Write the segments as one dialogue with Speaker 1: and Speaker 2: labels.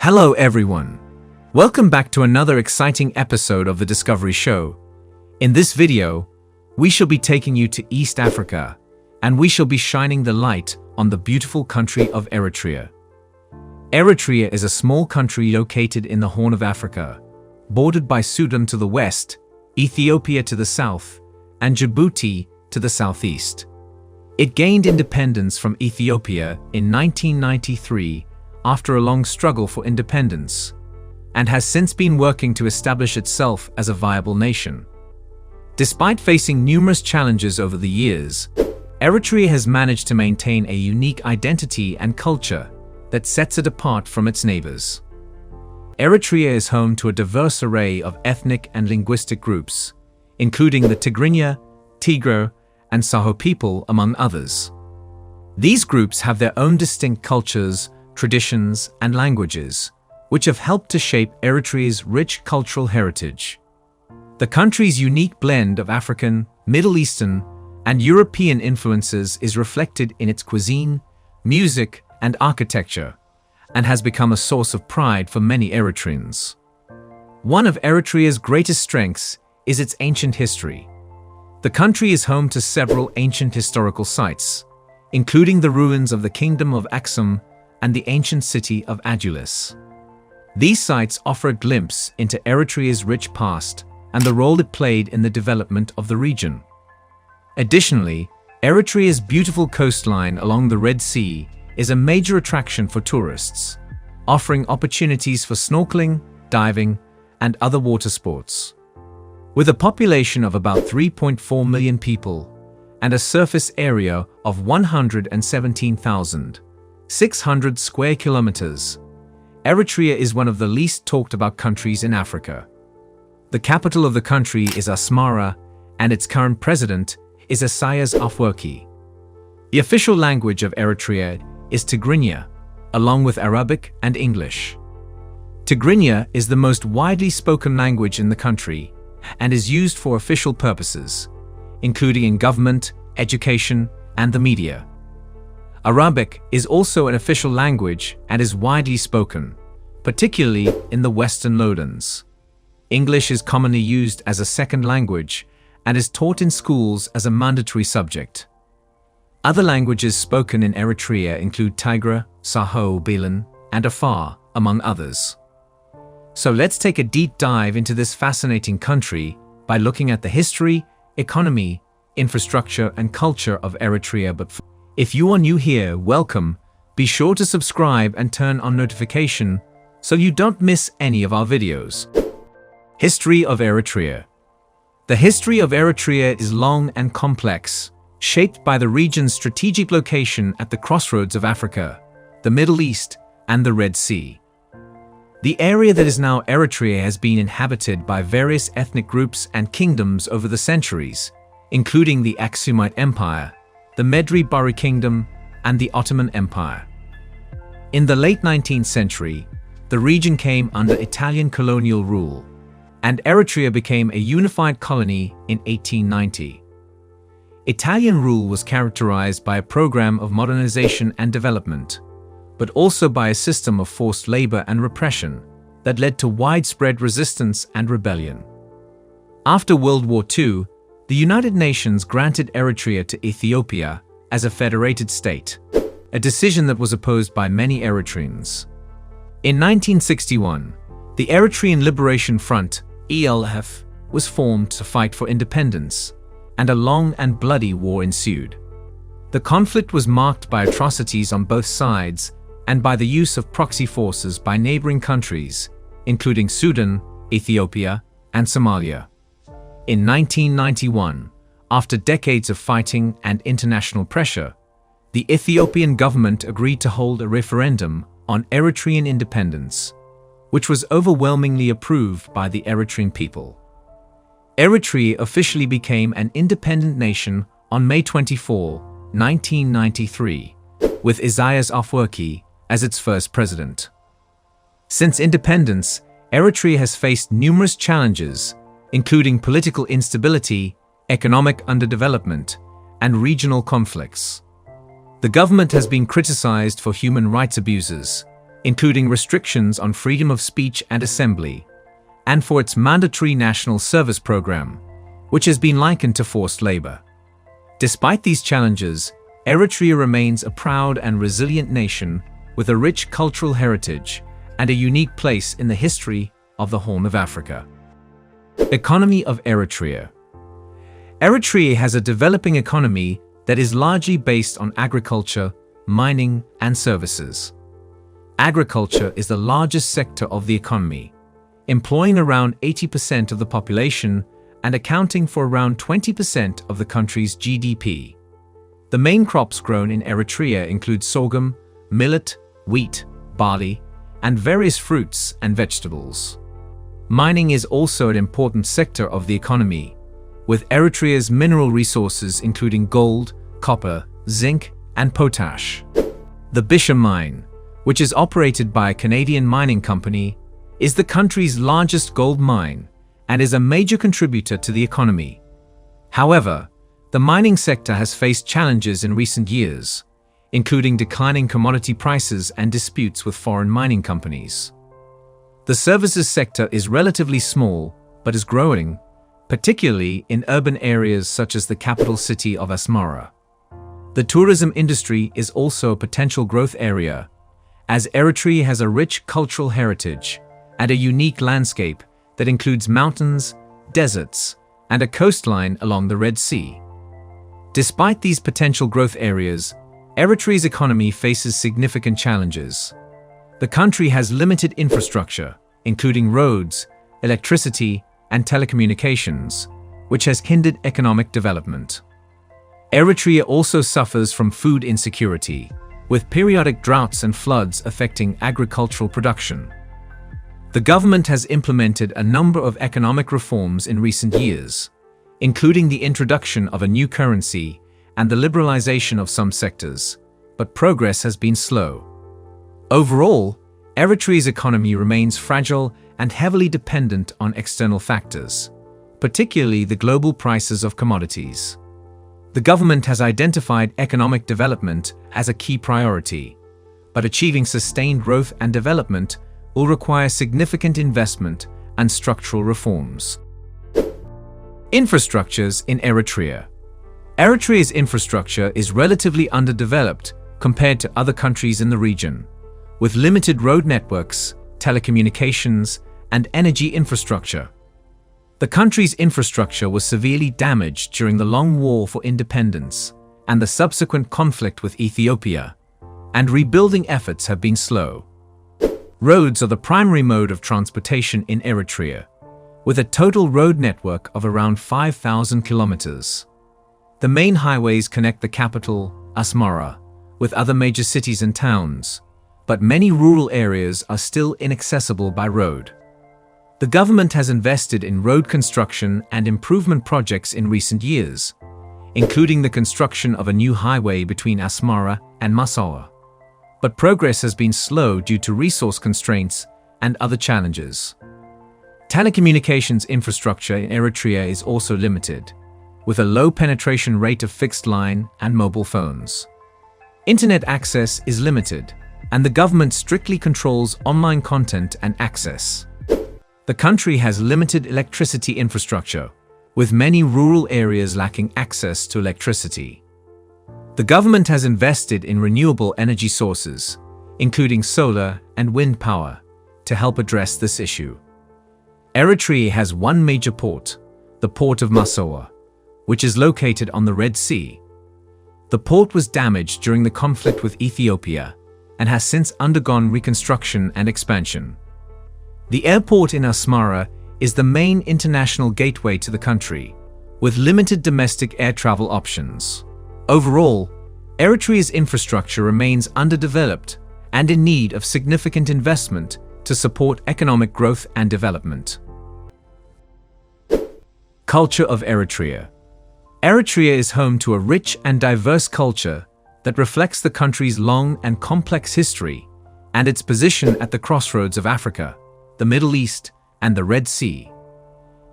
Speaker 1: Hello everyone! Welcome back to another exciting episode of The Discovery Show. In this video, we shall be taking you to East Africa, and we shall be shining the light on the beautiful country of Eritrea. Eritrea is a small country located in the Horn of Africa, bordered by Sudan to the west, Ethiopia to the south, and Djibouti to the southeast. It gained independence from Ethiopia in 1993 after a long struggle for independence, and has since been working to establish itself as a viable nation. Despite facing numerous challenges over the years, Eritrea has managed to maintain a unique identity and culture that sets it apart from its neighbors. Eritrea is home to a diverse array of ethnic and linguistic groups, including the Tigrinya, Tigre, and Saho people, among others. These groups have their own distinct cultures, traditions, and languages, which have helped to shape Eritrea's rich cultural heritage. The country's unique blend of African, Middle Eastern, and European influences is reflected in its cuisine, music, and architecture, and has become a source of pride for many Eritreans. One of Eritrea's greatest strengths is its ancient history. The country is home to several ancient historical sites, including the ruins of the Kingdom of Aksum and the ancient city of Adulis. These sites offer a glimpse into Eritrea's rich past and the role it played in the development of the region. Additionally, Eritrea's beautiful coastline along the Red Sea is a major attraction for tourists, offering opportunities for snorkeling, diving, and other water sports. With a population of about 3.4 million people and a surface area of 117,600 square kilometers, Eritrea is one of the least talked about countries in Africa. The capital of the country is Asmara, and its current president is Isaias Afwerki. The official language of Eritrea is Tigrinya, along with Arabic and English. Tigrinya is the most widely spoken language in the country and is used for official purposes, including in government, education, and the media. Arabic is also an official language and is widely spoken, particularly in the Western Lowlands. English is commonly used as a second language and is taught in schools as a mandatory subject. Other languages spoken in Eritrea include Tigre, Saho, Bilan, and Afar, among others. So let's take a deep dive into this fascinating country by looking at the history, economy, infrastructure, and culture of Eritrea. But if you are new here, welcome. Be sure to subscribe and turn on notification so you don't miss any of our videos. History of Eritrea. The history of Eritrea is long and complex, shaped by the region's strategic location at the crossroads of Africa, the Middle East, and the Red Sea. The area that is now Eritrea has been inhabited by various ethnic groups and kingdoms over the centuries, including the Aksumite Empire, the Medri-Bari Kingdom, and the Ottoman Empire. In the late 19th century, the region came under Italian colonial rule, and Eritrea became a unified colony in 1890. Italian rule was characterized by a program of modernization and development, but also by a system of forced labor and repression that led to widespread resistance and rebellion. After World War II, the United Nations granted Eritrea to Ethiopia as a federated state, a decision that was opposed by many Eritreans. In 1961, the Eritrean Liberation Front, ELF, was formed to fight for independence, and a long and bloody war ensued. The conflict was marked by atrocities on both sides and by the use of proxy forces by neighboring countries, including Sudan, Ethiopia, and Somalia. In 1991, after decades of fighting and international pressure, the Ethiopian government agreed to hold a referendum on Eritrean independence, which was overwhelmingly approved by the Eritrean people. Eritrea officially became an independent nation on May 24, 1993, with Isaias Afwerki as its first president. Since independence, Eritrea has faced numerous challenges, including political instability, economic underdevelopment, and regional conflicts. The government has been criticized for human rights abuses, including restrictions on freedom of speech and assembly, and for its mandatory national service program, which has been likened to forced labor. Despite these challenges, Eritrea remains a proud and resilient nation with a rich cultural heritage and a unique place in the history of the Horn of Africa. Economy of Eritrea. Eritrea has a developing economy that is largely based on agriculture, mining, and services. Agriculture is the largest sector of the economy, employing around 80% of the population and accounting for around 20% of the country's GDP. The main crops grown in Eritrea include sorghum, millet, wheat, barley, and various fruits and vegetables. Mining is also an important sector of the economy, with Eritrea's mineral resources including gold, copper, zinc, and potash. The Bisha mine, which is operated by a Canadian mining company, is the country's largest gold mine and is a major contributor to the economy. However, the mining sector has faced challenges in recent years, including declining commodity prices and disputes with foreign mining companies. The services sector is relatively small but is growing, particularly in urban areas such as the capital city of Asmara. The tourism industry is also a potential growth area, as Eritrea has a rich cultural heritage and a unique landscape that includes mountains, deserts, and a coastline along the Red Sea. Despite these potential growth areas, Eritrea's economy faces significant challenges. The country has limited infrastructure, including roads, electricity, and telecommunications, which has hindered economic development. Eritrea also suffers from food insecurity, with periodic droughts and floods affecting agricultural production. The government has implemented a number of economic reforms in recent years, including the introduction of a new currency and the liberalization of some sectors, but progress has been slow. Overall, Eritrea's economy remains fragile and heavily dependent on external factors, particularly the global prices of commodities. The government has identified economic development as a key priority, but achieving sustained growth and development will require significant investment and structural reforms. Infrastructures in Eritrea. Eritrea's infrastructure is relatively underdeveloped compared to other countries in the region, with limited road networks, telecommunications, and energy infrastructure. The country's infrastructure was severely damaged during the long war for independence and the subsequent conflict with Ethiopia, and rebuilding efforts have been slow. Roads are the primary mode of transportation in Eritrea, with a total road network of around 5,000 kilometers. The main highways connect the capital, Asmara, with other major cities and towns, but many rural areas are still inaccessible by road. The government has invested in road construction and improvement projects in recent years, including the construction of a new highway between Asmara and Massawa. But progress has been slow due to resource constraints and other challenges. Telecommunications infrastructure in Eritrea is also limited, with a low penetration rate of fixed line and mobile phones. Internet access is limited, and the government strictly controls online content and access. The country has limited electricity infrastructure, with many rural areas lacking access to electricity. The government has invested in renewable energy sources, including solar and wind power, to help address this issue. Eritrea has one major port, the port of Massawa, which is located on the Red Sea. The port was damaged during the conflict with Ethiopia and has since undergone reconstruction and expansion. The airport in Asmara is the main international gateway to the country, with limited domestic air travel options. Overall, Eritrea's infrastructure remains underdeveloped and in need of significant investment to support economic growth and development. Culture of Eritrea. Eritrea is home to a rich and diverse culture that reflects the country's long and complex history and its position at the crossroads of Africa, the Middle East, and the Red Sea.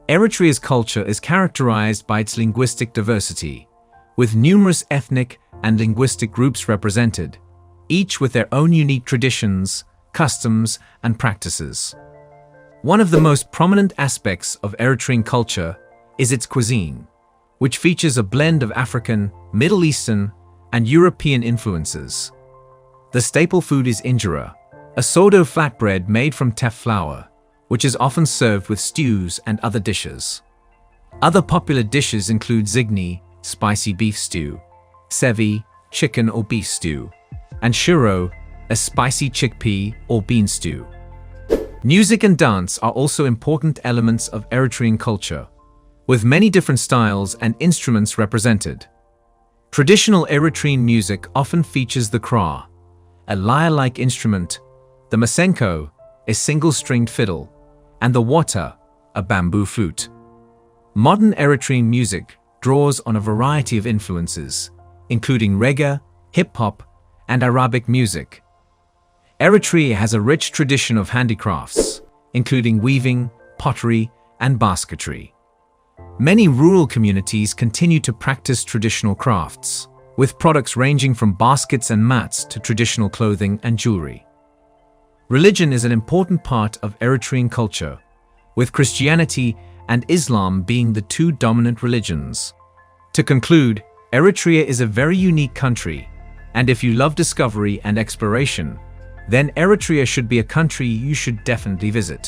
Speaker 1: Eritrea's culture is characterized by its linguistic diversity, with numerous ethnic and linguistic groups represented, each with their own unique traditions, customs, and practices. One of the most prominent aspects of Eritrean culture is its cuisine, which features a blend of African, Middle Eastern, and European influences. The staple food is injera, a sourdough flatbread made from teff flour, which is often served with stews and other dishes. Other popular dishes include zigni, spicy beef stew, sevi, chicken or beef stew, and shiro, a spicy chickpea or bean stew. Music and dance are also important elements of Eritrean culture, with many different styles and instruments represented. Traditional Eritrean music often features the kra, a lyre-like instrument, the masenko, a single-stringed fiddle, and the wata, a bamboo flute. Modern Eritrean music draws on a variety of influences, including reggae, hip-hop, and Arabic music. Eritrea has a rich tradition of handicrafts, including weaving, pottery, and basketry. Many rural communities continue to practice traditional crafts, with products ranging from baskets and mats to traditional clothing and jewelry. Religion is an important part of Eritrean culture, with Christianity and Islam being the two dominant religions. To conclude, Eritrea is a very unique country, and if you love discovery and exploration, then Eritrea should be a country you should definitely visit.